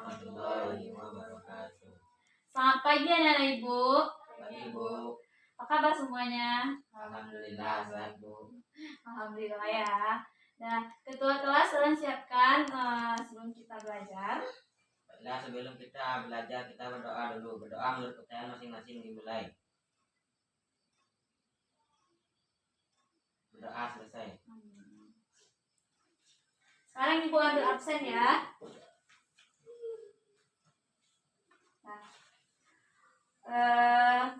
warahmatullahi wabarakatuh. Selamat pagi anak-anak Ibu. Pagi Bu. Apa kabar semuanya? Alhamdulillah sehat Bu. Alhamdulillah ya. Nah, ketua kelas sedang siapkan sebelum kita belajar. Baiklah, sebelum kita belajar kita berdoa dulu. Berdoa menurut percayaan masing-masing dimulai. Berdoa selesai. Sekarang Ibu ambil absen ya. Nah,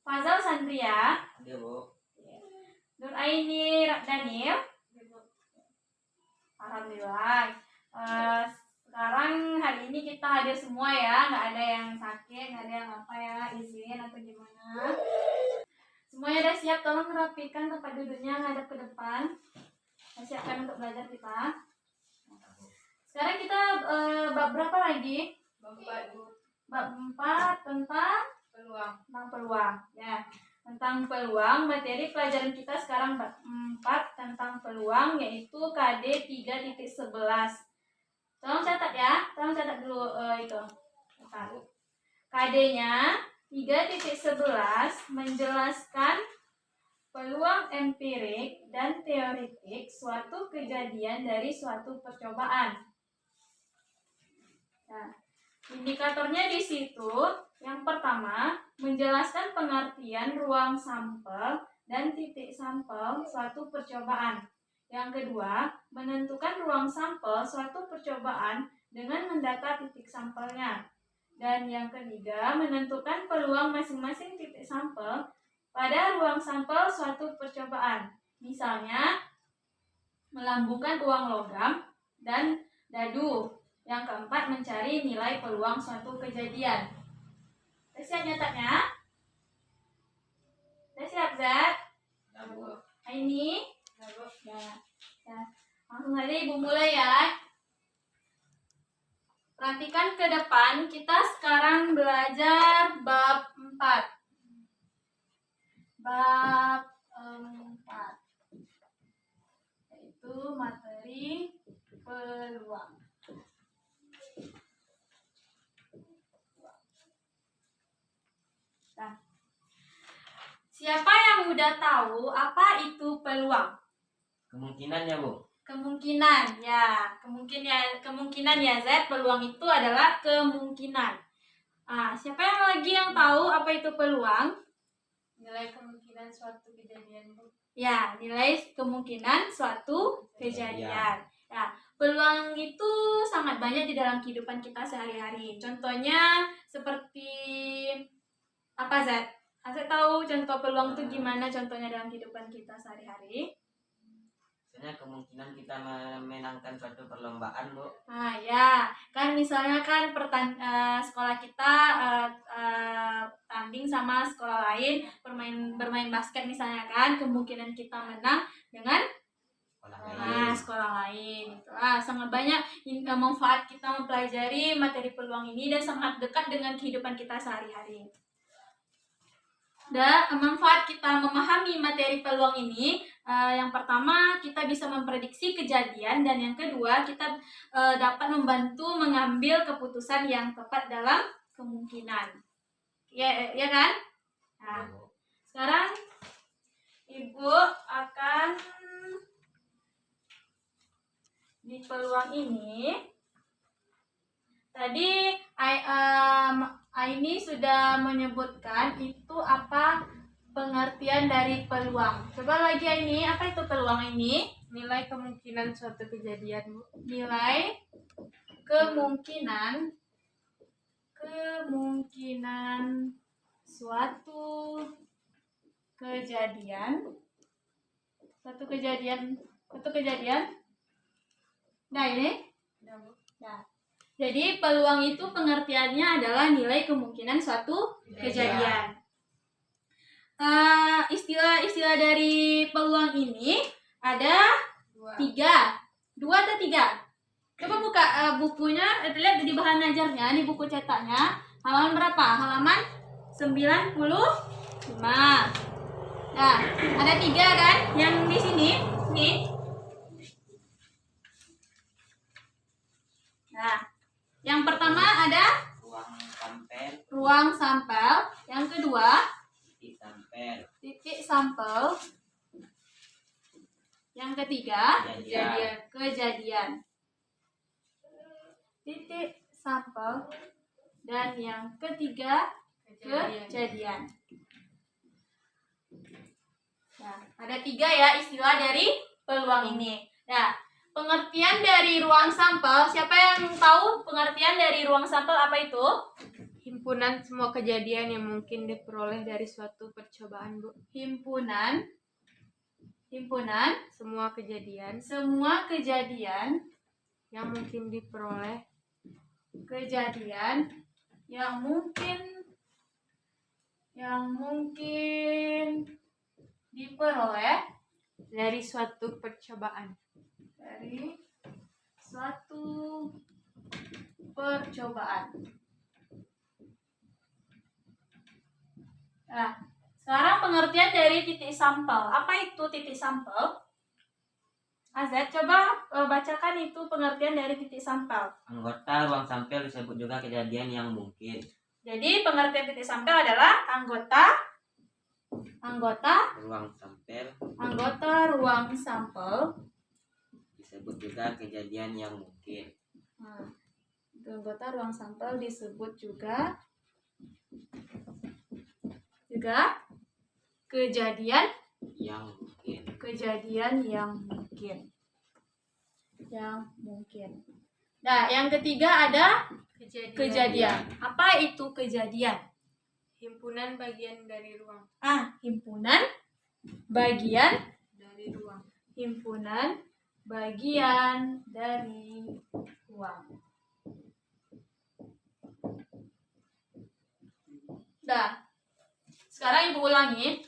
Fazal Sandria, Ada Bu. Nur Aini Daniel. Alhamdulillah. Sekarang hari ini kita hadir semua ya, nggak ada yang sakit, nggak ada yang apa ya, izin atau gimana. Semuanya udah siap, tolong rapikan tempat duduknya, ngadap ke depan. Kita siapkan untuk belajar kita. Sekarang kita bab berapa lagi? Bab 4 tentang peluang. Ya, tentang peluang. Materi pelajaran kita sekarang bab 4 tentang peluang, yaitu KD 3.11. Tolong catat ya, tolong catat dulu itu. KD-nya 3.11 menjelaskan peluang empirik dan teoretik suatu kejadian dari suatu percobaan. Nah, indikatornya di situ yang pertama menjelaskan pengertian ruang sampel dan titik sampel suatu percobaan. Yang kedua, menentukan ruang sampel suatu percobaan dengan mendata titik sampelnya. Dan yang ketiga, menentukan peluang masing-masing titik sampel pada ruang sampel suatu percobaan. Misalnya, melambungkan uang logam dan dadu. Yang keempat, mencari nilai peluang suatu kejadian. Sudah siap nyatatnya? Sudah siap, Zat? Ini? Ya. Langsung aja Ibu mulai ya. Perhatikan ke depan, kita sekarang belajar bab 4. Bab 4. Yaitu materi peluang. Nah, siapa yang udah tahu apa itu peluang? Kemungkinan ya Bu. Kemungkinan ya Z, peluang itu adalah kemungkinan. Siapa yang lagi yang tahu apa itu peluang? Nilai kemungkinan suatu kejadian Bu. Ya, nilai kemungkinan suatu kejadian. Nah, peluang itu sangat banyak di dalam kehidupan kita sehari-hari. Contohnya seperti apa Z? Saya tahu contoh peluang itu gimana contohnya dalam kehidupan kita sehari-hari? Misalnya kemungkinan kita memenangkan suatu perlombaan Bu. Ya, kan misalnya kan sekolah kita tanding sama sekolah lain, bermain basket misalnya kan, kemungkinan kita menang dengan sekolah lain. Sangat banyak manfaat kita mempelajari materi peluang ini dan sangat dekat dengan kehidupan kita sehari-hari. Manfaat kita memahami materi peluang ini, yang pertama kita bisa memprediksi kejadian, dan yang kedua kita dapat membantu mengambil keputusan yang tepat dalam kemungkinan. Ya kan? Nah, sekarang Ibu akan di peluang ini. Tadi Aini sudah menyebutkan itu apa pengertian dari peluang. Coba lagi Aini, apa itu peluang ini? Nilai kemungkinan suatu kejadian Bu. Nilai kemungkinan suatu kejadian. Nah, ini. Nah. Jadi peluang itu pengertiannya adalah nilai kemungkinan suatu kejadian. Istilah dari peluang ini ada 3. 2 atau 3? Coba buka bukunya, lihat di bahan ajarnya, di buku cetaknya. Halaman berapa? Halaman 95. Nah, ada 3 kan? Yang di sini, nih. Nah, yang ruang sampel. Yang kedua, titik sampel. titik sampel. Yang ketiga, kejadian. Titik sampel. Dan yang ketiga, kejadian. Nah, ada 3 ya istilah dari peluang ini. Nah, pengertian dari ruang sampel, siapa yang tahu pengertian dari ruang sampel apa itu? Himpunan semua kejadian yang mungkin diperoleh dari suatu percobaan, Bu. Himpunan Semua kejadian yang mungkin diperoleh diperoleh dari suatu percobaan. Nah, sekarang pengertian dari titik sampel. Apa itu titik sampel? Azad, coba bacakan itu pengertian dari titik sampel. Anggota ruang sampel disebut juga kejadian yang mungkin. Jadi pengertian titik sampel adalah anggota ruang sampel Disebut juga kejadian yang mungkin. Anggota ruang sampel disebut juga kejadian Yang mungkin. Nah, yang ketiga ada kejadian. Apa itu kejadian? Himpunan bagian dari ruang. Himpunan bagian Dari ruang. himpunan bagian dari ruang. Nah, sekarang Ibu ulangi.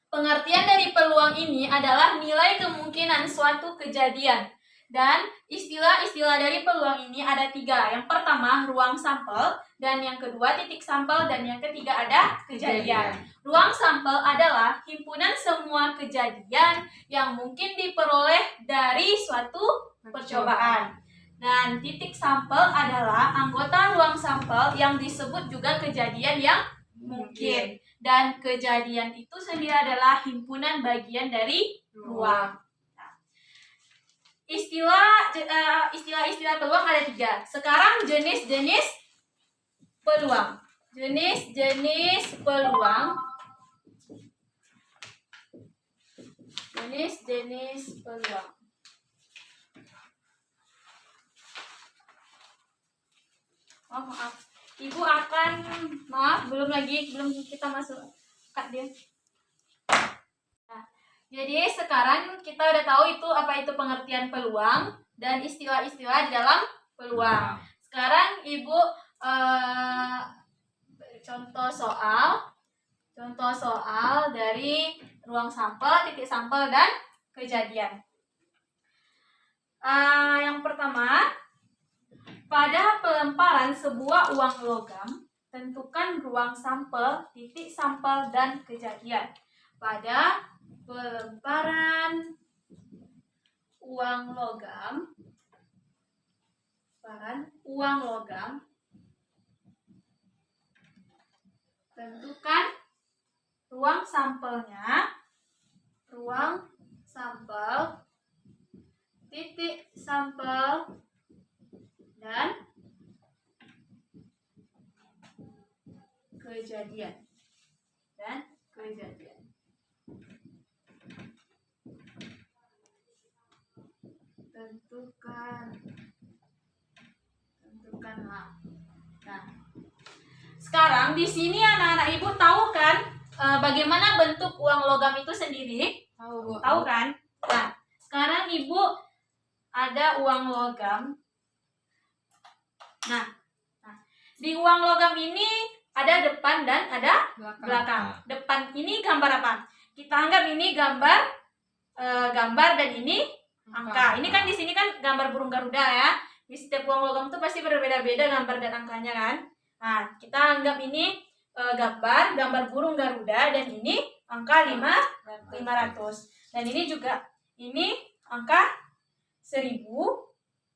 Pengertian dari peluang ini adalah nilai kemungkinan suatu kejadian. Dan istilah-istilah dari peluang ini ada 3. Yang pertama, ruang sampel. Dan yang kedua, titik sampel. Dan yang ketiga ada kejadian. Ruang sampel adalah himpunan semua kejadian yang mungkin diperoleh dari suatu percobaan. Dan titik sampel adalah anggota ruang sampel yang disebut juga kejadian yang mungkin. Dan kejadian itu sendiri adalah himpunan bagian dari ruang. Istilah-istilah peluang ada 3. Sekarang jenis-jenis peluang. Jenis-jenis peluang. Oh, maaf. Ibu akan belum kita masuk Kak dia. Nah, jadi sekarang kita udah tahu apa itu pengertian peluang dan istilah-istilah di dalam peluang. Sekarang Ibu contoh soal dari ruang sampel, titik sampel dan kejadian. Yang pertama, pada pelemparan sebuah uang logam, tentukan ruang sampel, titik sampel, dan kejadian. Pada pelemparan uang logam, tentukan ruang sampelnya, ruang sampel, titik sampel, dan kejadian. Tentukanlah. Nah, sekarang di sini anak-anak Ibu tahu kan bagaimana bentuk uang logam itu sendiri? Tahu kan? Nah, sekarang Ibu ada uang logam. Nah, di uang logam ini ada depan dan ada belakang. Depan ini gambar apa? Kita anggap ini gambar dan ini angka. Ini kan di sini kan gambar burung Garuda ya. Di setiap uang logam itu pasti berbeda-beda gambar dan angkanya kan. Nah, kita anggap ini gambar burung Garuda dan ini angka 500. Dan ini juga angka 1000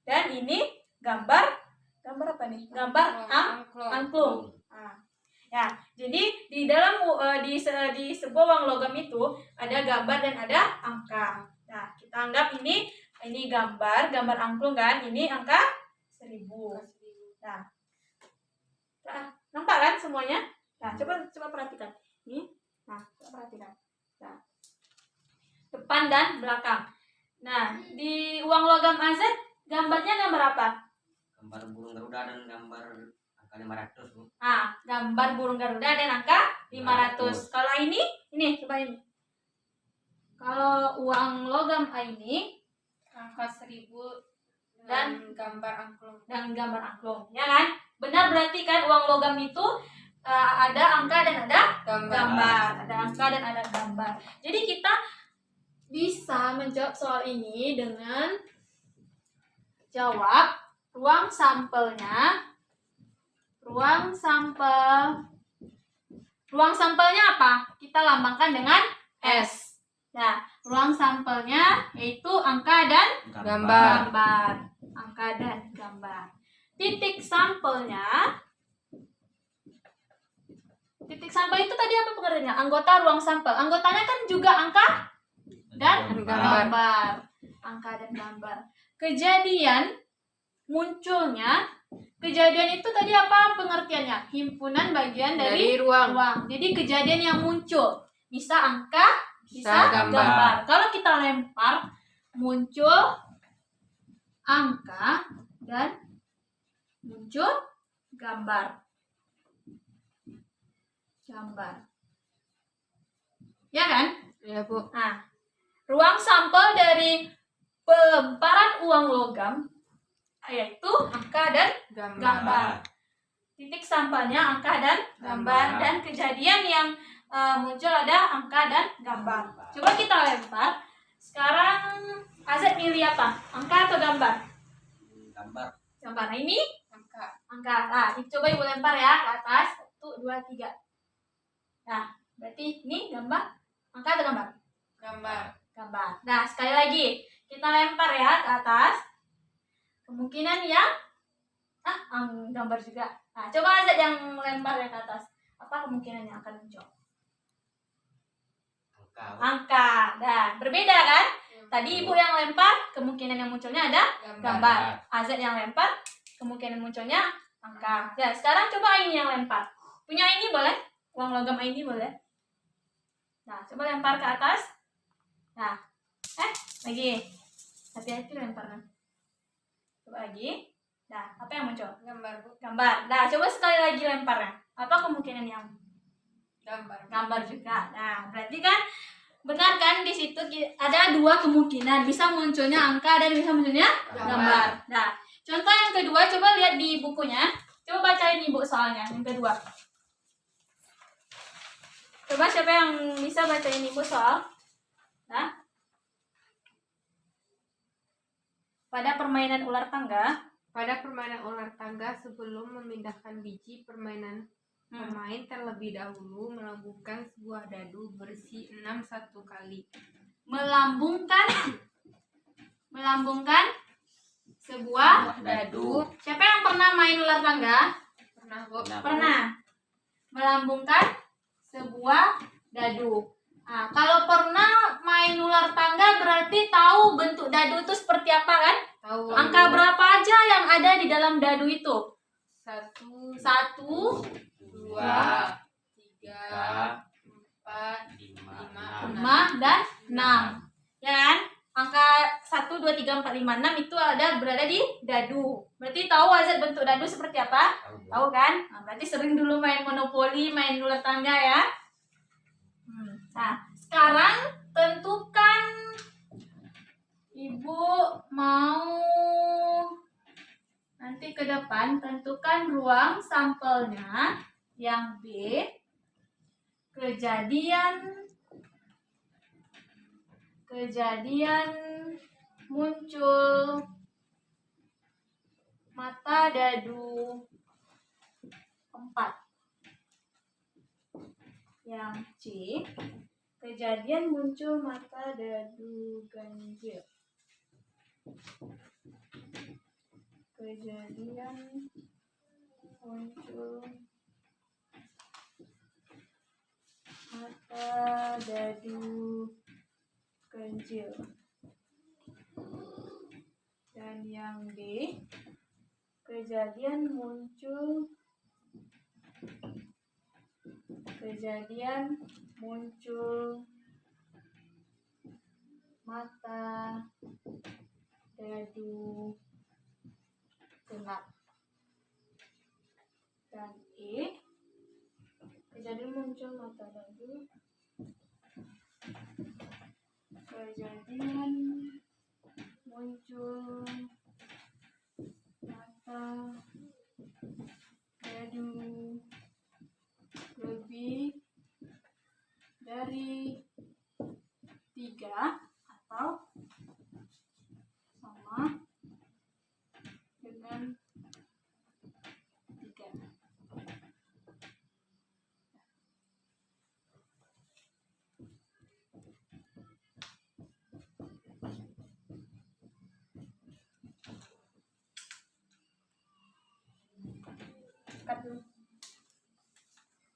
dan ini gambar apa nih? Gambar angklung. Nah, di sebuah uang logam itu ada gambar dan ada angka. Nah, kita anggap ini gambar angklung kan, ini angka 1000. Nah, nampak kan semuanya? Nah, coba perhatikan. Ini. Nah, coba perhatikan. Nah, depan dan belakang. Nah, di uang logam AZ gambarnya gambar apa? Gambar burung Garuda dan gambar angka 500, Bu. Gambar burung Garuda dan angka 500. Kalau ini coba ini. Kalau uang logam ini Angka 1000 dan gambar angklung. Ya kan? Benar berarti kan uang logam itu ada angka dan ada gambar. Ada angka dan ada gambar. Jadi kita bisa menjawab soal ini dengan jawab ruang sampelnya. Ruang sampelnya apa? Kita lambangkan dengan S. Nah, ruang sampelnya yaitu angka dan gambar. Angka dan gambar. Titik sampelnya itu tadi apa pengertiannya? Anggota ruang sampel. Anggotanya kan juga angka dan gambar. Angka dan gambar. Kejadian itu tadi apa pengertiannya? Himpunan bagian dari ruang. Jadi kejadian yang muncul bisa angka, bisa gambar. Kalau kita lempar, muncul angka dan muncul gambar. Ya kan? Ya, Bu. Nah, ruang sampel dari pelemparan uang logam yaitu angka dan gambar. Titik sampelnya angka dan gambar. Dan kejadian yang muncul ada angka dan gambar. Coba kita lempar. Sekarang Azad milih apa? Angka atau gambar? Gambar. Nah, ini Angka. Nah, coba ibu lempar ya ke atas. 1, 2, 3. Nah, berarti ini gambar. Angka atau gambar? Gambar. Nah, sekali lagi kita lempar ya ke atas. Kemungkinan yang gambar juga. Nah, coba Azad yang lempar ya ke atas. Apa kemungkinan yang akan muncul? Angka. Nah, berbeda kan? Tadi ibu yang lempar, kemungkinan yang munculnya ada gambar. Azad yang lempar, kemungkinan munculnya angka. Ya, sekarang coba ini yang lempar. Punya ini boleh? Uang logam ini boleh? Nah, coba lempar ke atas. Nah, lagi. Hati-hati lemparnya. Coba lagi. Nah, apa yang muncul? Gambar. Nah, coba sekali lagi lemparnya. Apa kemungkinan yang gambar juga. Nah, berarti kan benar kan di situ ada 2 kemungkinan, bisa munculnya angka dan bisa munculnya gambar. Nah, contoh yang kedua coba lihat di bukunya. Coba bacain ibu soalnya yang kedua. Coba siapa yang bisa bacain ibu soal? Nah, pada permainan ular tangga sebelum memindahkan biji permainan, pemain terlebih dahulu melambungkan sebuah dadu berisi 6 1 kali. Melambungkan sebuah dadu. Siapa yang pernah main ular tangga? Pernah, Bu. Pernah. Melambungkan sebuah dadu. Nah, kalau pernah main ular tangga berarti tahu bentuk dadu itu seperti apa kan? Tahu. Angka berapa aja yang ada di dalam dadu itu? 1, 2, 3, 4, 5 dan 6. Ya kan? Angka 1, 2, 3, 4, 5, 6 itu berada di dadu. Berarti tahu Azad bentuk dadu seperti apa? Tahu kan? Nah, berarti sering dulu main monopoli, main ular tangga ya. Nah, sekarang tentukan, ibu mau nanti ke depan tentukan ruang sampelnya yang B. Kejadian muncul mata dadu 4. Yang C, kejadian muncul mata dadu ganjil. Kejadian muncul mata dadu ganjil. Dan yang D, kejadian muncul mata dadu genap. Dan E, kejadian muncul mata dadu lebih dari 3 atau sama dengan 3.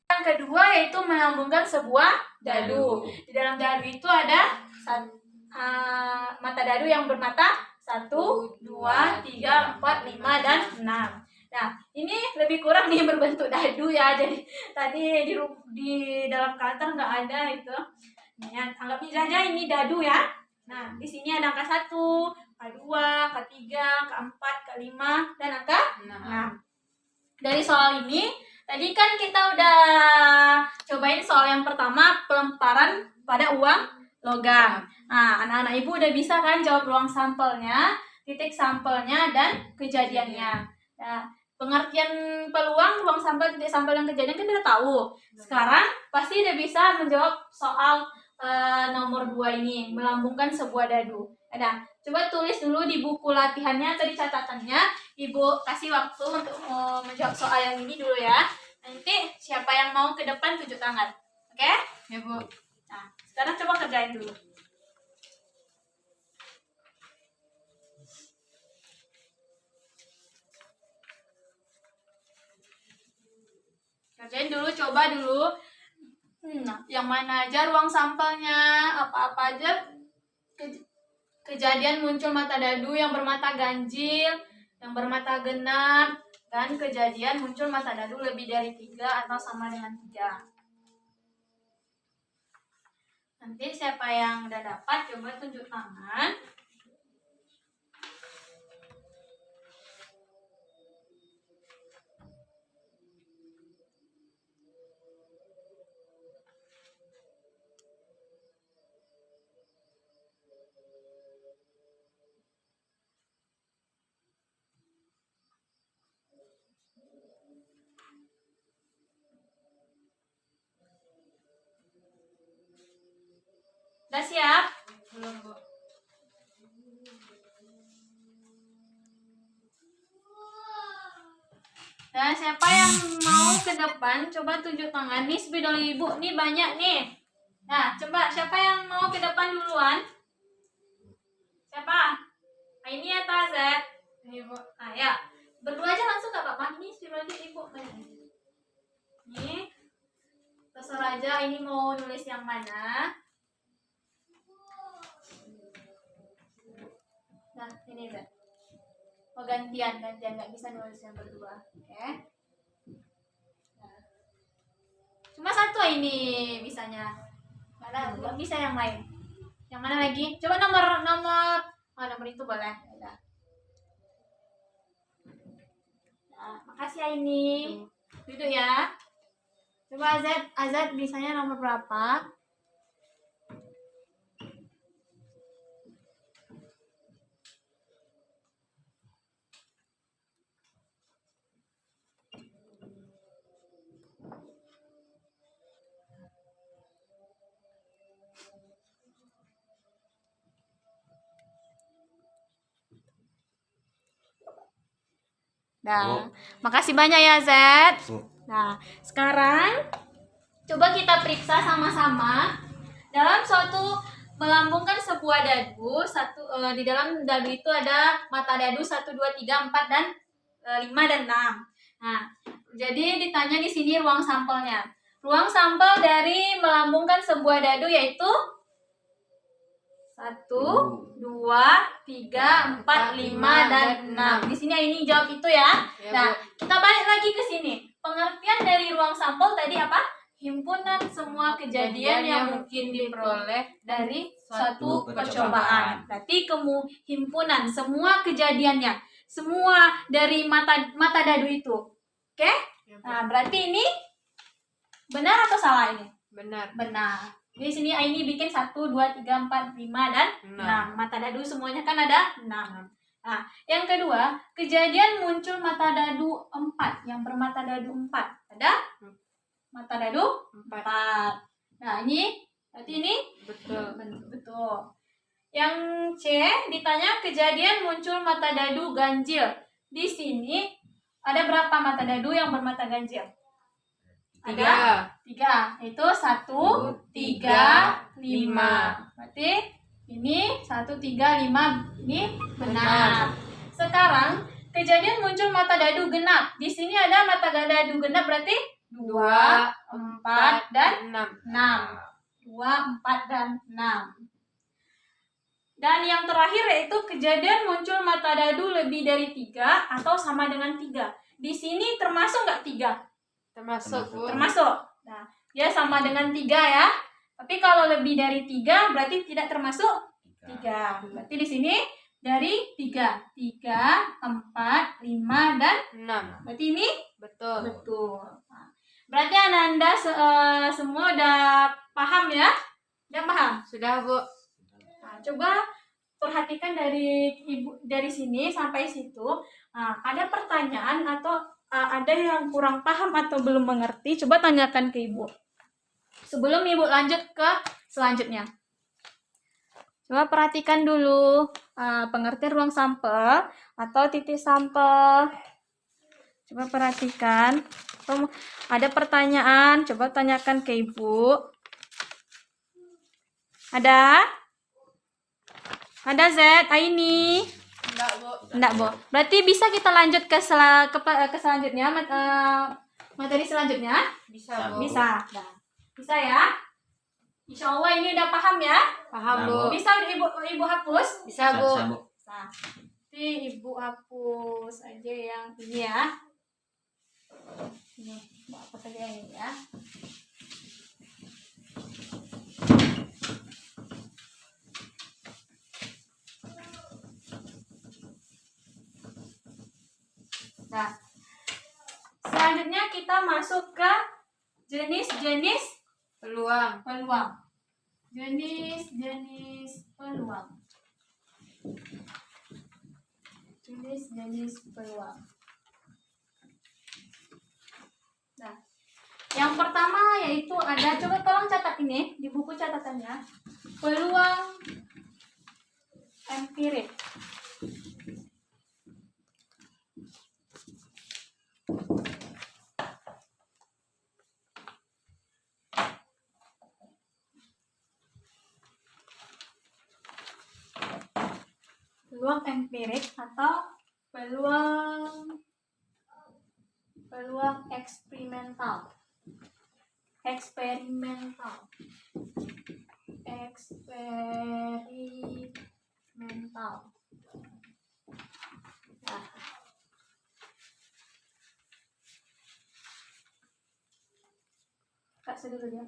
Yang kedua yaitu melambungkan sebuah dadu. Di dalam dadu itu ada mata dadu yang bermata 1, 2, 3, 4, 5, dan 6. Nah, ini lebih kurang nih berbentuk dadu ya. Jadi tadi di dalam kalender nggak ada itu. Nah, anggapnya saja ini dadu ya. Nah, di sini ada angka 1, angka 2, angka 3, angka 4, angka 5, dan angka 6. Dari soal ini, tadi kan kita udah cobain soal yang pertama, pelemparan pada uang logam. Nah, anak-anak ibu udah bisa kan jawab ruang sampelnya, titik sampelnya, dan kejadiannya. Nah, pengertian peluang, ruang sampel, titik sampel, dan kejadian kan udah tahu. Sekarang pasti udah bisa menjawab soal nomor 2 ini, melambungkan sebuah dadu. Nah, coba tulis dulu di buku latihannya atau di catatannya. Ibu kasih waktu untuk menjawab soal yang ini dulu ya. Nanti siapa yang mau ke depan tunjuk tangan. Oke? Ya, Bu. Nah, sekarang coba kerjain dulu. Kerjain dulu, coba dulu. Nah, yang mana aja ruang sampelnya, apa-apa aja kejadian muncul mata dadu yang bermata ganjil, yang bermata genap, dan kejadian muncul mata dadu lebih dari 3 atau sama dengan 3. Nanti siapa yang udah dapat coba tunjuk tangan. Udah siap? Belum, Bu. Nah, siapa yang mau ke depan coba tunjuk tangan. Nih spidol ibu nih banyak nih. Nah, coba siapa yang mau ke depan duluan? Siapa? Ini ya Tazet. Ini, Bu. Nah, ya. Berdua aja langsung gak apa-apa. Nih spidol ibu banyak. Nih. Terserah aja ini mau nulis yang mana. Nah, ini Zet. Oh, gantian, nggak bisa nulis yang berdua, oke? Nah. Cuma satu ini bisanya, nggak bisa yang lain. Yang mana lagi? Coba nomor itu boleh. Udah. Nah, makasih ya ini. Duduk ya. Coba Azad bisanya nomor berapa? Nah, makasih banyak ya Zed. Nah, sekarang coba kita periksa sama-sama dalam suatu melambungkan sebuah dadu. Di dalam dadu itu ada mata dadu 1, 2, 3, 4, dan 5 dan 6. Nah, jadi ditanya di sini ruang sampelnya. ruang sampel dari melambungkan sebuah dadu yaitu 1, 2, 3, 4, 5, dan 6. Di sini ini jawab itu ya. Ya, Nah, Bu. kita balik lagi ke sini. Pengertian dari ruang sampel tadi apa? Himpunan semua kejadian yang mungkin diperoleh dari suatu percobaan. Berarti himpunan semua kejadiannya, semua dari mata dadu itu. Oke? Ya, Bu. Nah, berarti ini benar atau salah ini? Benar. Benar. Di sini ini bikin 1, 2, 3, 4, 5, dan 6. Mata dadu semuanya kan ada 6. Nah, yang kedua, kejadian muncul mata dadu 4, yang bermata dadu 4. Ada mata dadu 4. Nah, ini berarti ini Betul. betul. Yang C ditanya kejadian muncul mata dadu ganjil. Di sini ada berapa mata dadu yang bermata ganjil? Ada 3. Itu 1, 3, 5. Berarti ini 1, 3, 5 ini benar. Sekarang kejadian muncul mata dadu genap. Di sini ada mata dadu genap berarti 2, 4, dan 6. 2, 4, dan 6. Dan yang terakhir yaitu kejadian muncul mata dadu lebih dari 3 atau sama dengan 3. Di sini termasuk nggak 3? Termasuk, Bu. Termasuk. Nah, dia sama dengan 3 ya. Tapi kalau lebih dari 3 berarti tidak termasuk 3. Berarti di sini dari 3. 3, 4, 5, dan 6. berarti ini Betul. betul. Nah, berarti Anda semua udah paham ya? Udah paham? Sudah, Bu. Nah, coba perhatikan dari Ibu dari sini sampai situ. Nah, ada pertanyaan atau ada yang kurang paham atau belum mengerti, coba tanyakan ke Ibu. Sebelum Ibu lanjut ke selanjutnya. Coba perhatikan dulu pengertian ruang sampel atau titik sampel. Coba perhatikan. Ada pertanyaan, coba tanyakan ke Ibu. Ada? Ada Z, Aini? Enggak, Bu. Berarti bisa kita lanjut ke selanjutnya, materi selanjutnya? Bisa, Bu. Bisa. Nah, bisa ya? Insya Allah ini udah paham ya? Paham, Bu. Bisa Ibu hapus? Bisa, Bu. Bisa. Jadi Ibu hapus aja yang ini ya. Ini, Ibu hapus aja yang ini ya. Nah, selanjutnya kita masuk ke jenis-jenis Peluang. Jenis-jenis peluang. Jenis-jenis peluang. Nah, yang pertama yaitu ada, coba tolong catat ini di buku catatannya. Peluang empirik. Peluang empirik atau peluang eksperimental. Eksperimental. Nah. Kasih dulu dia.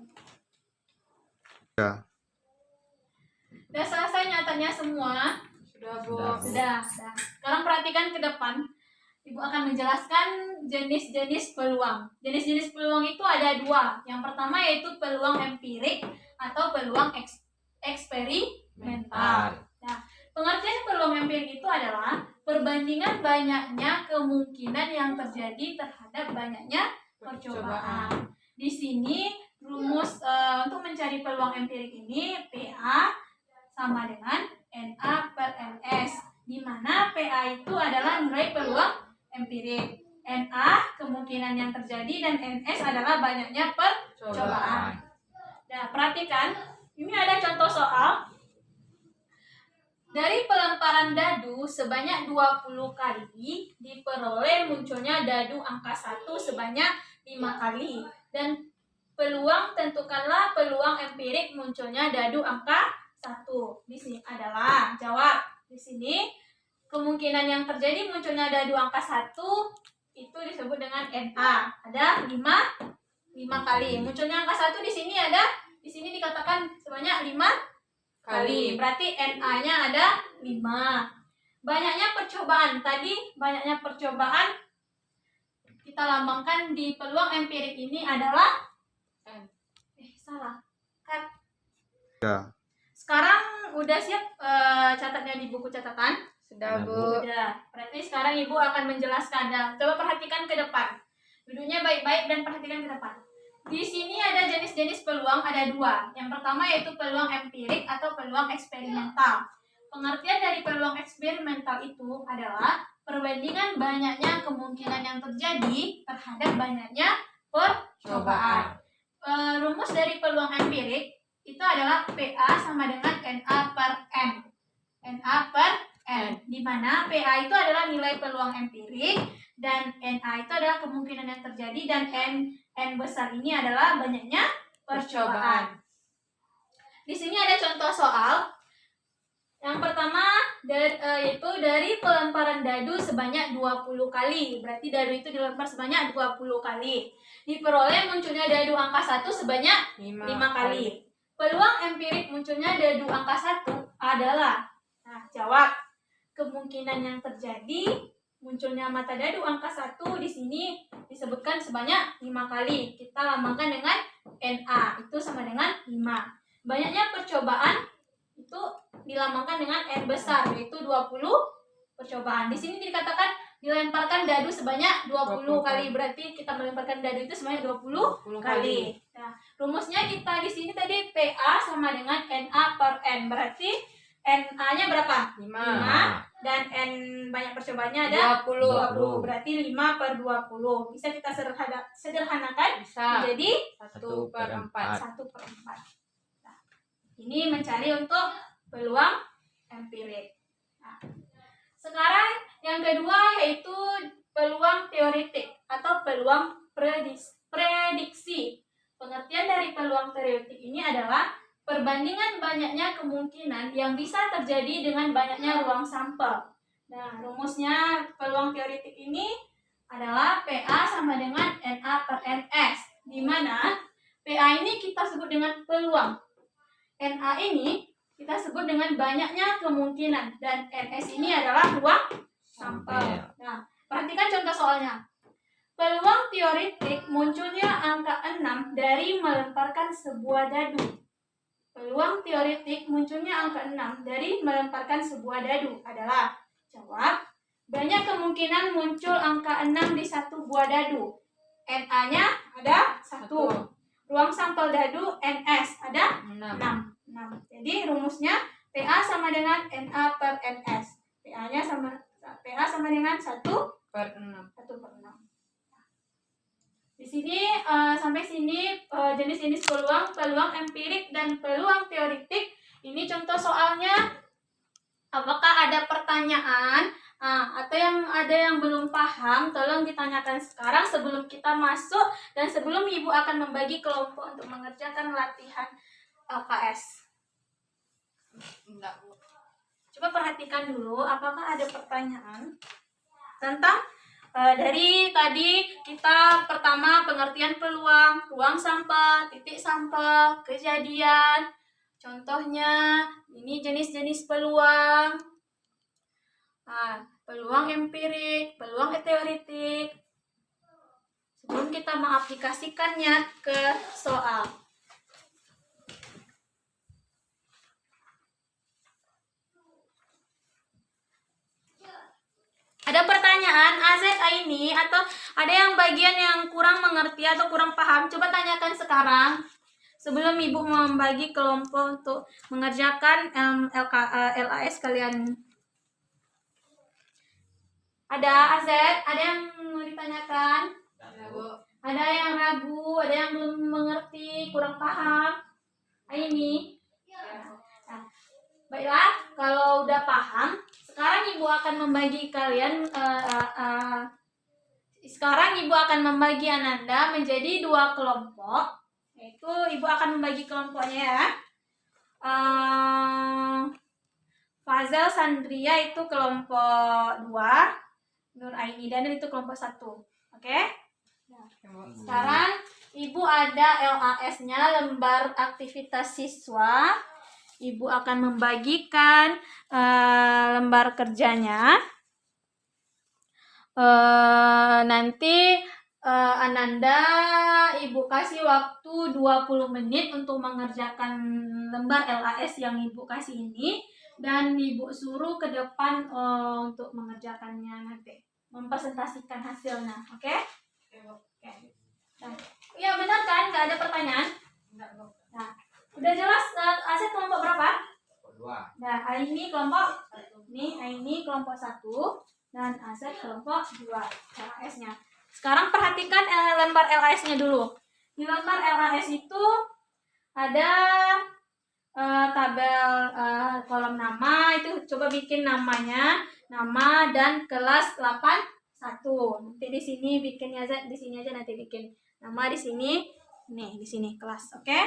Ya. Udah selesai nyatanya semua? Sudah, Bu. Sudah. Sekarang perhatikan ke depan. Ibu akan menjelaskan jenis-jenis peluang. Jenis-jenis peluang itu ada 2. Yang pertama yaitu peluang empirik atau peluang eksperimental. Nah, pengertian peluang empirik itu adalah perbandingan banyaknya kemungkinan yang terjadi terhadap banyaknya percobaan. Di sini rumus untuk mencari peluang empirik ini PA sama dengan NA per NS, di mana PA itu adalah nilai peluang empirik, NA kemungkinan yang terjadi, dan NS adalah banyaknya percobaan. Nah, perhatikan, ini ada contoh soal. Dari pelemparan dadu sebanyak 20 kali diperoleh munculnya dadu angka 1 sebanyak 5 kali, dan peluang, tentukanlah peluang empirik munculnya dadu angka 1. Di sini adalah jawab. Di sini kemungkinan yang terjadi munculnya dadu angka 1 itu disebut dengan NA. Ada 5 kali. Munculnya angka 1 di sini dikatakan sebanyak 5 kali. Berarti NA-nya ada 5. Banyaknya percobaan. Tadi banyaknya percobaan kita lambangkan di peluang empirik ini adalah salah. Kan? Ya. Sekarang udah siap catatnya di buku catatan? Sudah, Bu. Udah. Berarti sekarang Ibu akan menjelaskan. Nah, coba perhatikan ke depan. Duduknya baik-baik dan perhatikan ke depan. Di sini ada jenis-jenis peluang, ada 2. Yang pertama yaitu peluang empirik atau peluang eksperimental. Pengertian dari peluang eksperimental itu adalah perbandingan banyaknya kemungkinan yang terjadi terhadap banyaknya percobaan. Rumus dari peluang empirik itu adalah PA sama dengan NA per N. NA per N, di mana PA itu adalah nilai peluang empirik dan NA itu adalah kemungkinan yang terjadi, dan N besar ini adalah banyaknya percobaan. Di sini ada contoh soal. Yang pertama yaitu dari pelemparan dadu sebanyak 20 kali. Berarti dadu itu dilempar sebanyak 20 kali. Diperoleh munculnya dadu angka 1 sebanyak 5 kali. Peluang empirik munculnya dadu angka 1 adalah, jawab. Kemungkinan yang terjadi munculnya mata dadu angka 1 di sini disebutkan sebanyak 5 kali. Kita lambangkan dengan NA, itu sama dengan 5. Banyaknya percobaan itu dilambangkan dengan N besar, yaitu 20 percobaan. Di sini dikatakan dilemparkan dadu sebanyak 20 kali. Berarti kita melemparkan dadu itu sebanyak 20 kali. Nah, rumusnya kita di sini tadi PA sama dengan NA per N. Berarti NA-nya berapa? 5. Dan N banyak percobaannya ada 20. Berarti 5 per 20. Bisa kita sederhanakan menjadi 1 per 4. 1 per 4. Nah, ini mencari untuk peluang empirik. Nah, sekarang yang kedua yaitu peluang teoretik atau peluang prediksi. Pengertian dari peluang teoretik ini adalah perbandingan banyaknya kemungkinan yang bisa terjadi dengan banyaknya ruang sampel. Nah, rumusnya peluang teoretik ini adalah PA sama dengan NA per NS, di mana PA ini kita sebut dengan peluang, NA ini kita sebut dengan banyaknya kemungkinan, dan NS ini adalah ruang sampel. Nah, perhatikan contoh soalnya. Peluang teoretik munculnya angka 6 dari melemparkan sebuah dadu. Peluang teoretik munculnya angka 6 dari melemparkan sebuah dadu adalah, jawab, banyak kemungkinan muncul angka 6 di satu buah dadu. NA-nya ada 1. Ruang sampel dadu NS ada 6. Jadi rumusnya PA sama dengan NA per NS. PA sama dengan 1 per 6. Di sini sampai sini jenis-jenis peluang empirik dan peluang teoretik. Ini contoh soalnya. Apakah ada pertanyaan atau ada yang belum paham? Tolong ditanyakan sekarang sebelum kita masuk dan sebelum Ibu akan membagi kelompok untuk mengerjakan latihan LKS. Coba perhatikan dulu apakah ada pertanyaan tentang dari tadi kita pertama pengertian peluang, ruang sampel, titik sampel, kejadian. Contohnya ini jenis-jenis peluang. Peluang empirik, peluang teoretik. Sebelum kita mengaplikasikannya ke soal. Ada pertanyaan AZA ini atau ada yang bagian yang kurang mengerti atau kurang paham? Coba tanyakan sekarang sebelum Ibu membagi kelompok untuk mengerjakan LAS kalian. Ada AZ, ada yang mau ditanyakan? Ada yang ragu, ada yang belum mengerti, kurang paham? Ini. Nah, baiklah, kalau udah paham, sekarang Ibu akan membagi kalian sekarang Ibu akan membagi Ananda menjadi 2 kelompok, Yaitu Ibu akan membagi kelompoknya ya. Eh, Fazel Sandria itu kelompok 2, Nur Aini Daniel itu kelompok 1. Oke? Sekarang Ibu ada LAS-nya, lembar aktivitas siswa. Ibu akan membagikan lembar kerjanya. Nanti Ananda Ibu kasih waktu 20 menit untuk mengerjakan lembar LAS yang Ibu kasih ini, dan Ibu suruh ke depan untuk mengerjakannya nanti, mempresentasikan hasilnya. Oke? Oke. Nah, ya benar kan? Nggak ada pertanyaan? Nah, udah jelas Aset kelompok berapa? Dua. Nah, Aini kelompok Aini kelompok 1 dan Aset kelompok 2 LAS-nya. Sekarang perhatikan lembar LAS-nya dulu. Di lembar LAS itu ada tabel kolom nama, itu coba bikin namanya, nama dan kelas 81. Nanti di sini bikinnya aja, di sini aja nanti bikin nama di sini. Nih, di sini kelas, oke?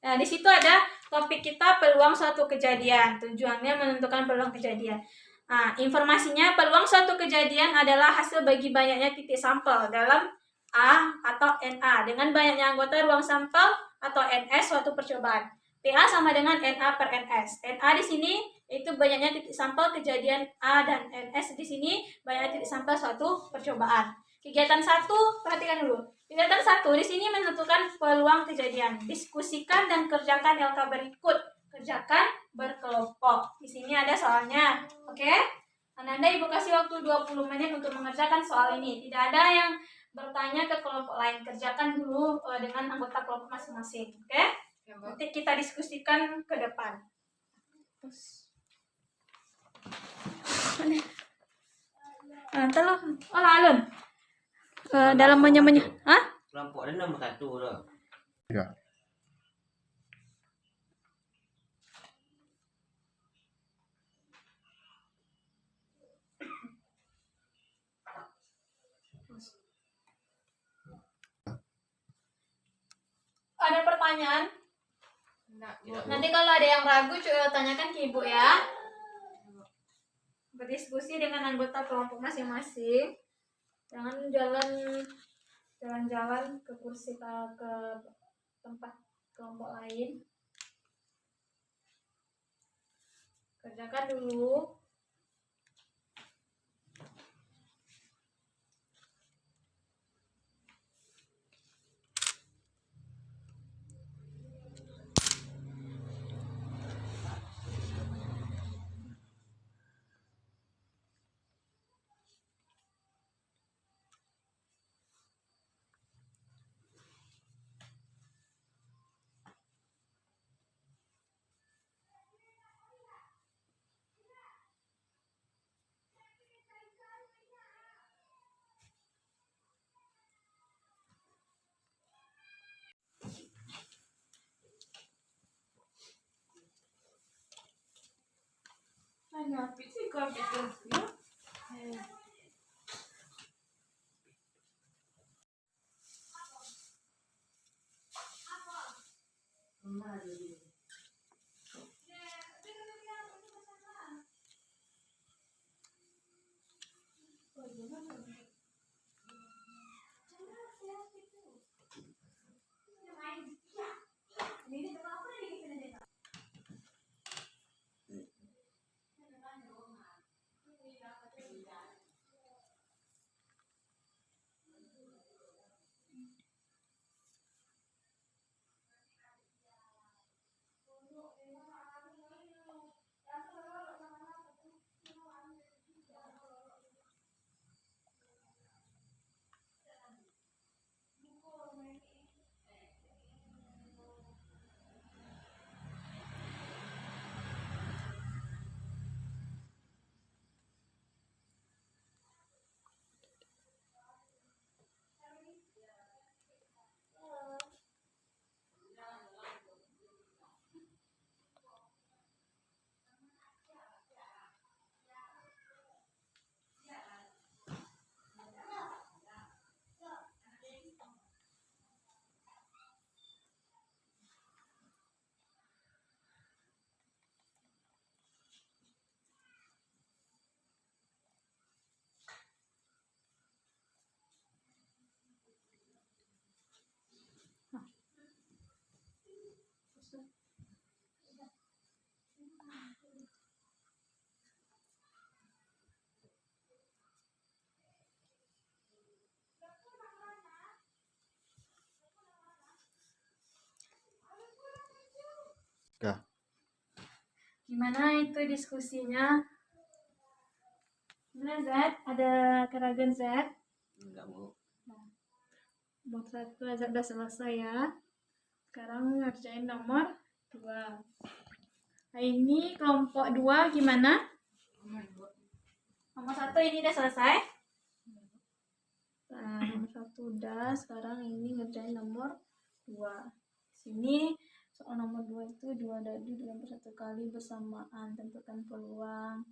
Nah, di situ ada topik kita peluang suatu kejadian. Tujuannya menentukan peluang kejadian. Nah, informasinya peluang suatu kejadian adalah hasil bagi banyaknya titik sampel dalam A atau NA dengan banyaknya anggota ruang sampel atau NS suatu percobaan. PA sama dengan NA per NS. NA di sini itu banyaknya titik sampel kejadian A, dan NS di sini banyaknya titik sampel suatu percobaan. Kegiatan 1, perhatikan dulu. Kegiatan 1 di sini menentukan peluang kejadian. Diskusikan dan kerjakan LK berikut. Kerjakan berkelompok. Di sini ada soalnya. Oke? Ananda Ibu kasih waktu 20 menit untuk mengerjakan soal ini. Tidak ada yang bertanya ke kelompok lain. Kerjakan dulu dengan anggota kelompok masing-masing. Oke? Nanti kita diskusikan ke depan. Terus, alun. Dalam hah? Kelompok dia nomor 1 loh. Ya. Ada pertanyaan? Nanti kalau ada yang ragu, tanyakan ke Ibu ya. Berdiskusi dengan anggota kelompok masing-masing. Jangan jalan-jalan ke kursi ke tempat kelompok lain. Kerjakan dulu. Ngapain sih komputer? Ya. Gimana itu diskusinya? Gimana Zat? Ada keraguan Zat? Enggak mau. Nomor 1 Zat udah selesai ya. Sekarang ngerjain nomor 2. Nah, ini kelompok 2 gimana? Nomor 1 ini udah selesai. Nah, nomor 1 udah. Sekarang ini ngerjain nomor 2. Sini soal nomor 2 itu 2 dadu dilempar 1 kali bersamaan. Tentukan peluang.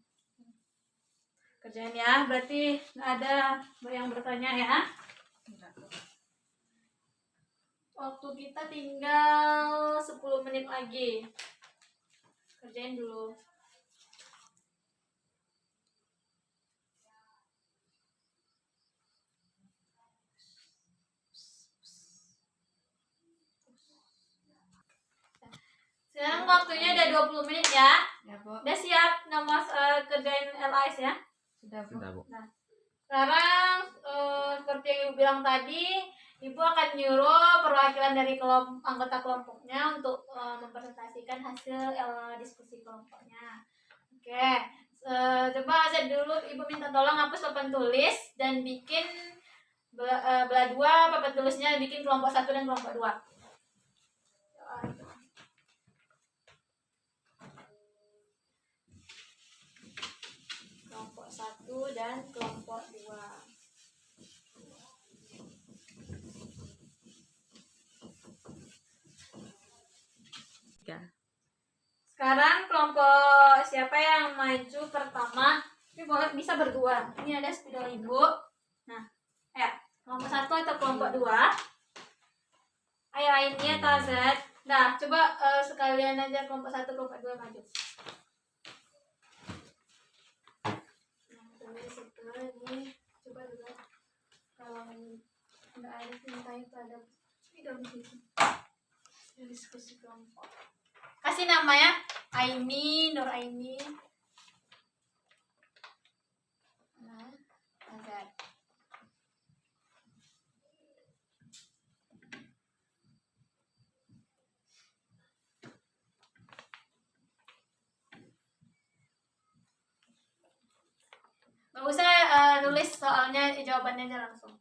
Kerjaan ya, berarti nggak ada yang bertanya ya. Waktu kita tinggal 10 menit lagi. Kerjain dulu. Sekarang waktunya udah 20 menit ya. Ya, Bu. Udah siap nomor kerjain LAS ya. Sudah, Bu. Sudah, Bu. Nah, sekarang seperti yang Ibu bilang tadi, Ibu akan nyuruh perwakilan dari anggota kelompoknya untuk mempresentasikan hasil diskusi kelompoknya. Oke, coba aja dulu Ibu minta tolong hapus papan tulis dan bikin belah 2 papan tulisnya, bikin kelompok 1 dan kelompok 2. Kelompok 1 dan kelompok 2. Sekarang kelompok siapa yang maju pertama? Ini boleh bisa berdua. Ini ada spidol Ibu. Nah, kelompok 1 atau kelompok 2? Ayo ini atau Z. Nah, coba sekalian aja kelompok 1, kelompok 2 maju. Nah, ini coba dulu. Kalau nggak ada tintanya itu ada spidol di situ. Diskusi kelompok. Kasih namanya Aini, Nur Aini. Nah, Azad. Nggak usah nulis soalnya, jawabannya aja langsung.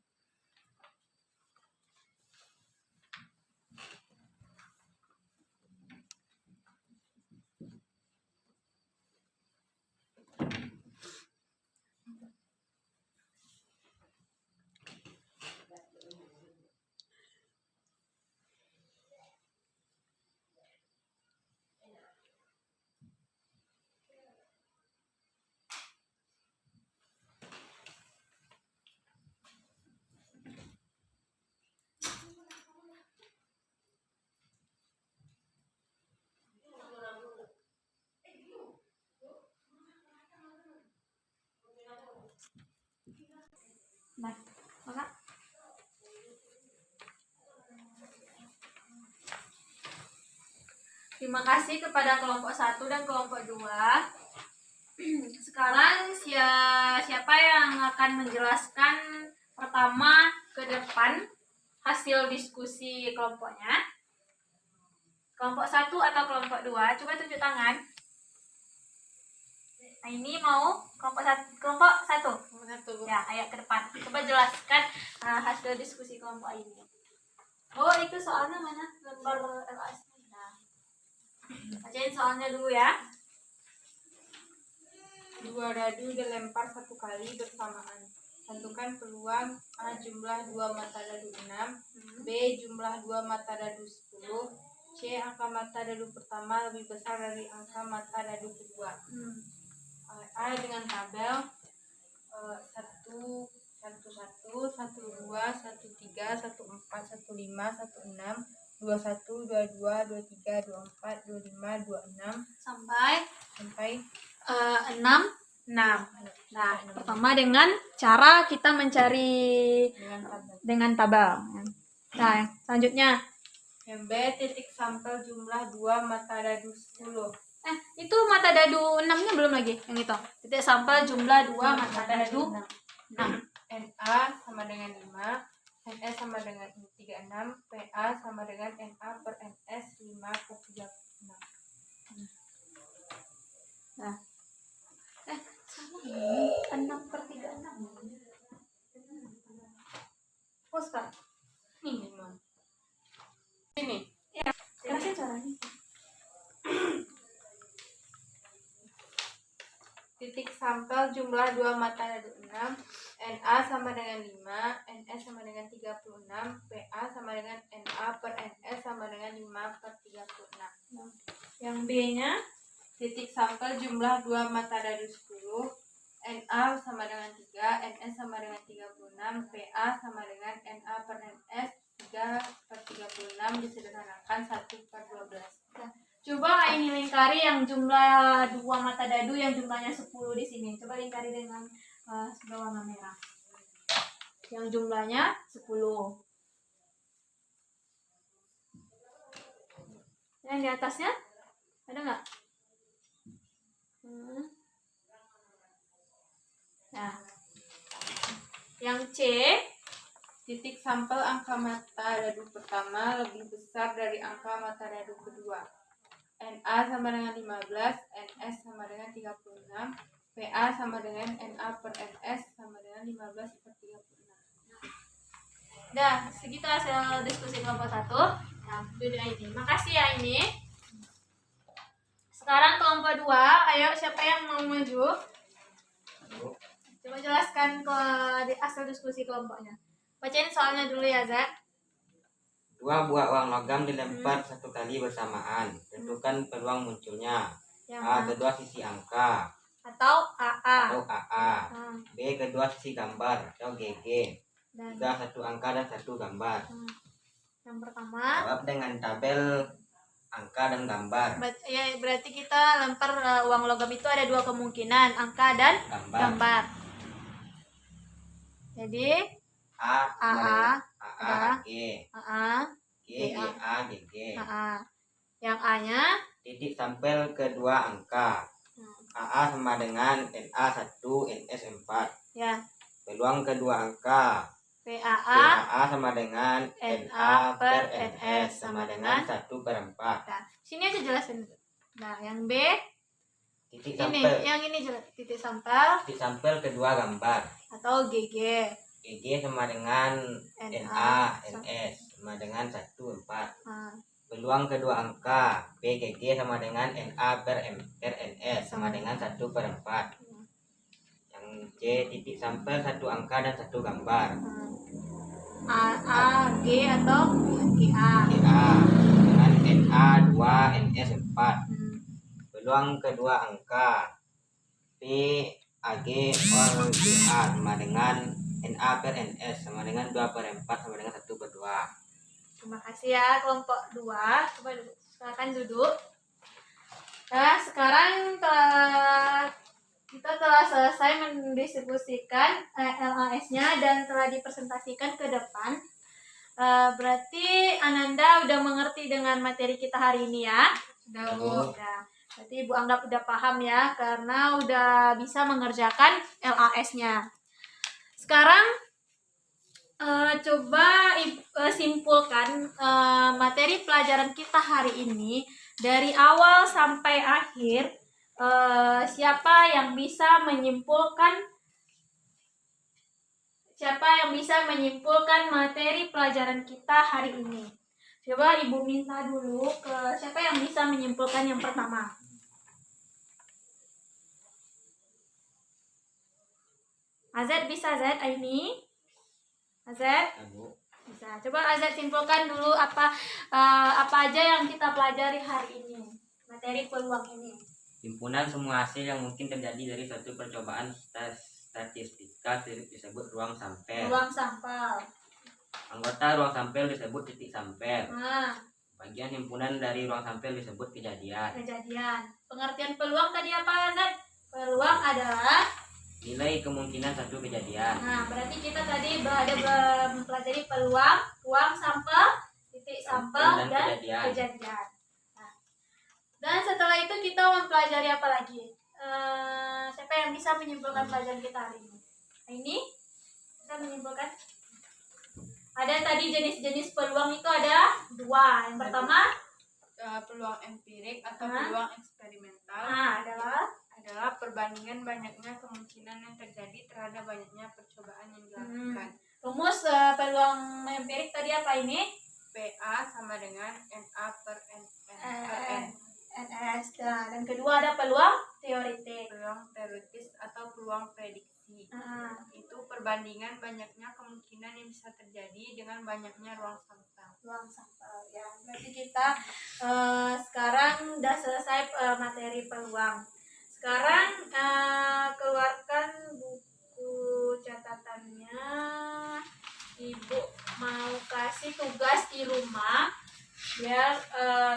Nah, maka terima kasih kepada kelompok 1 dan kelompok 2. Sekarang siapa yang akan menjelaskan pertama ke depan hasil diskusi kelompoknya? Kelompok 1 atau kelompok 2? Coba tunjuk tangan. Nah, ini mau kelompok 1. Kelompok 1. Ya, ayo ke depan. Coba jelaskan hasil diskusi kelompok ini. Oh, itu soalnya mana? Lembar LAS. Nah, bacain soalnya dulu ya. 2 dadu dilempar 1 kali bersamaan. Tentukan peluang: A. Jumlah 2 mata dadu 6, B. Jumlah 2 mata dadu 10, C. Angka mata dadu pertama lebih besar dari angka mata dadu kedua. A dengan tabel 1, 1, 1, 1, 2, 1, 3, 1, 4, 1, 5, 1, 6, 2, 1, 2, 2, 2, 3, 2, 4, 2, 5, 2, 6 Sampai 6. 6. Nah, pertama dengan cara kita mencari Dengan tabel. dengan tabel. Nah, selanjutnya Yang B, titik sampel jumlah 2 mata dadu 10. Itu mata dadu 6-nya belum lagi yang itu. Titik sampel jumlah 2 mata dadu 6. NA sama dengan 5, NS sama dengan 36, PA sama dengan NA per NS 5/36. Nah. Salah. 6/36. Ustaz. Ini. Ini. Ya, kerasin suaranya. Titik sampel jumlah 2 mata dadu 6, NA sama dengan 5, NS sama dengan 36, PA sama dengan NA per NS sama dengan 5/36. Yang B-nya Titik sampel jumlah 2 mata dadu 10, NA sama dengan 3, NS sama dengan 36, PA sama dengan NA per NS 3/36 disederhanakan 1/12. coba ini lingkari yang jumlah 2 mata dadu yang jumlahnya 10 di sini. Coba lingkari dengan sebelah warna merah. Yang jumlahnya 10. Yang di atasnya ada nggak? Nah, yang C, Titik sampel angka mata dadu pertama lebih besar dari angka mata dadu kedua. NA sama dengan 15, NS sama dengan 36, PA sama dengan NA per NS sama dengan 15/36. dah segitu hasil diskusi kelompok 1. Nah, dunia ini. Makasih ya ini. Sekarang kelompok 2, ayo siapa yang mau maju? Coba jelaskan di hasil diskusi kelompoknya. Bacain soalnya dulu ya, Zat. 2 buah uang logam dilempar 1 kali bersamaan. Tentukan peluang munculnya. Yang A. Kedua sisi angka atau AA. atau AA. Nah, B. Kedua sisi gambar atau GG. dan 3. 1 angka dan 1 gambar. yang pertama, Jawab dengan tabel angka dan gambar. berarti kita lempar uang logam itu ada 2 kemungkinan, angka dan gambar. Jadi A. AA, AA G. AA, G. A GG. AA. Yang A-nya Titik sampel kedua angka. AA sama dengan NA 1, NS 4. ya Peluang kedua angka. PAA. PAA sama dengan NA per NS sama dengan 1/4. Nah, sini aja jelasin. Nah, yang B Titik ini, sampel. yang ini jelas titik sampel Titik sampel kedua gambar. atau GG. GG sama dengan NA NS sama dengan 1/4. Nah, Peluang kedua angka. PGG sama dengan NA per NS sama dengan 1/4. Yang C, titik sampel 1 angka dan 1 gambar. AA, G atau GA. GA dengan NA 2, NS 4. Peluang kedua angka. P AG or GA sama dengan NA per NS sama dengan 2/4 sama dengan 1/2. Terima kasih ya kelompok 2. Coba silakan duduk. Nah, sekarang kita telah selesai mendiskusikan LAS-nya dan telah dipresentasikan ke depan. Berarti Ananda udah mengerti dengan materi kita hari ini ya? Sudah, Bu. Ya. Berarti Ibu anggap udah paham ya, karena udah bisa mengerjakan LAS-nya. Sekarang coba simpulkan materi pelajaran kita hari ini dari awal sampai akhir. Siapa yang bisa menyimpulkan materi pelajaran kita hari ini? Coba Ibu minta dulu ke siapa yang bisa menyimpulkan yang pertama. Azad bisa, Azad? Aini? Azad? Bisa. Coba Azad simpulkan dulu apa aja yang kita pelajari hari ini. Materi peluang ini. Himpunan semua hasil yang mungkin terjadi dari suatu percobaan statistika disebut ruang sampel. Ruang sampel. Anggota ruang sampel disebut titik sampel. Nah, Bagian himpunan dari ruang sampel disebut kejadian. Pengertian peluang tadi apa, Azad? Peluang adalah Nilai kemungkinan satu kejadian. Nah, berarti kita tadi ada mempelajari peluang, ruang sampel, titik sampel, dan dan kejadian. kejadian. Nah, dan setelah itu kita mempelajari apa lagi? Siapa yang bisa menyimpulkan pelajaran kita hari ini? Ini bisa menyimpulkan? Ada tadi jenis-jenis peluang itu ada 2. Yang pertama Peluang empirik atau Hah? peluang eksperimental adalah perbandingan banyaknya kemungkinan yang terjadi terhadap banyaknya percobaan yang dilakukan. rumus peluang empirik tadi apa ini? PA sama dengan NA per N. NS. Nah, dan kedua ada peluang teoretik. Peluang teoritis atau peluang prediksi. Itu perbandingan banyaknya kemungkinan yang bisa terjadi dengan banyaknya ruang sampel. Ya, berarti kita sekarang udah selesai materi peluang. Sekarang keluarkan buku catatannya. Ibu mau kasih tugas di rumah biar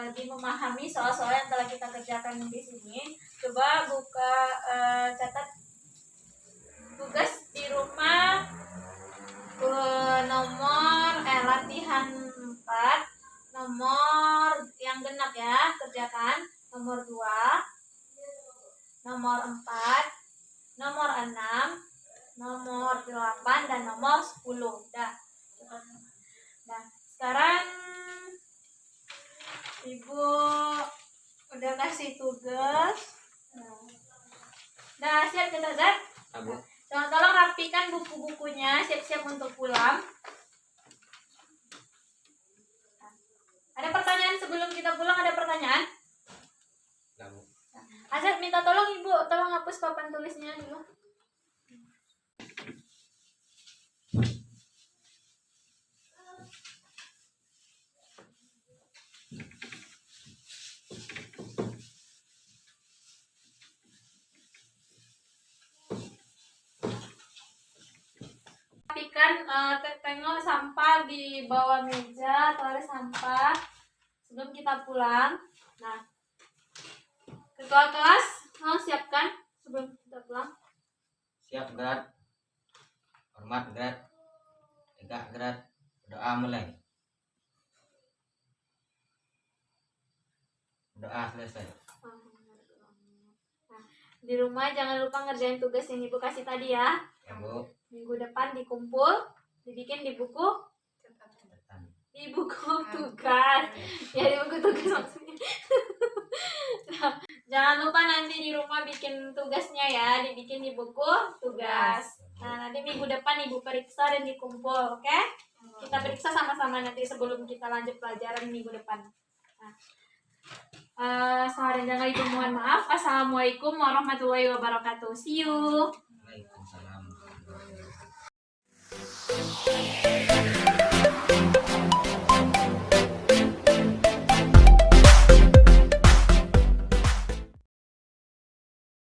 lebih memahami soal-soal yang telah kita kerjakan di sini. Coba buka catat tugas di rumah nomor latihan 4, nomor yang genap ya, kerjakan nomor 2, nomor 4, nomor 6, nomor 8, dan nomor 10. Nah, sekarang Ibu udah kasih tugas. Nah, siap kita, Zat? Abu. Tolong rapikan buku-bukunya, siap-siap untuk pulang. Ada pertanyaan sebelum kita pulang? Ada pertanyaan? Abu. Azat minta tolong Ibu, tolong hapus papan tulisnya dulu. Rapikan, tengok sampah di bawah meja atau ada sampah sebelum kita pulang. Nah, ketua kelas, siapkan sebelum kita pulang. Siap, Grad. Hormat, Grad. Tegak, Grad. Doa mulai. Doa selesai. Nah, di rumah jangan lupa ngerjain tugas yang Ibu kasih tadi ya. Ya, Bu. Minggu depan dikumpul, dibikin di buku Catatan. di buku tugas. Ya, di buku tugas maksudnya. Nah, jangan lupa nanti di rumah bikin tugasnya ya, dibikin di buku tugas. Nah, nanti minggu depan Ibu periksa dan dikumpul, oke? Kita periksa sama-sama nanti sebelum kita lanjut pelajaran minggu depan. Nah, salah dan jangan Ibu mohon maaf. Assalamualaikum warahmatullahi wabarakatuh. See you. Waalaikumsalam.